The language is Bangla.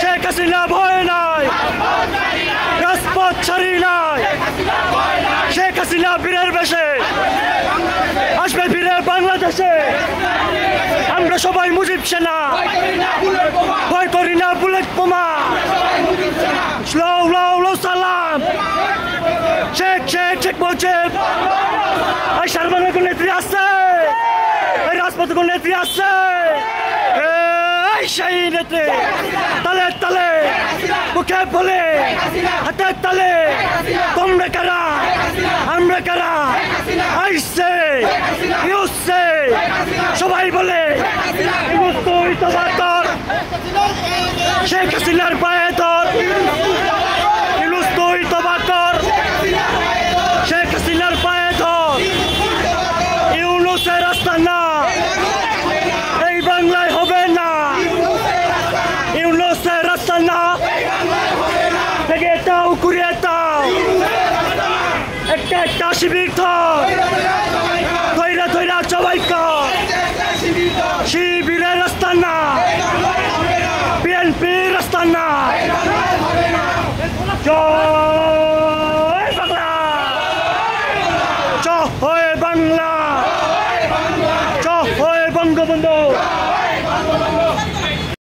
শেখ হাসিনা ভয় নাই, রাজপথ ছাড়ি নাই। শেখ হাসিনা বীরের বেশে আসবে ফিরে বাংলাদেশে। আমরা সবাই মুজিব সেনা, ভয় করি না বুলেট বোমা। লাউ লাউ লাউ সালাম শেখ শেখ শেখ মুজিব। এই সারবানের কোন নেত্রী আছে, এই রাজপথে কোন নেত্রী আছে? এই সেই নেত্রী তালে তালে মুখে বলে হাতে তালে তোমরা কারা আমরা কারা আইসে ইউসে সবাই বলে শেখ হাসিনার পায়ে ধর ইউনুস তুই তওবা কর। শেখ হাসিনার পায়ে ধর ইউনুসের রাস্তা না এই বাংলায় হবে না। ইউনুসের রাস্তা না থেকে তাও ঘুরিয়ে তাও একটা একটা শিবির ধর ধৈরা ধৈরা সবাই কর। শিবিরের রাস্তা না বিএনপির রাস্তা না। জয়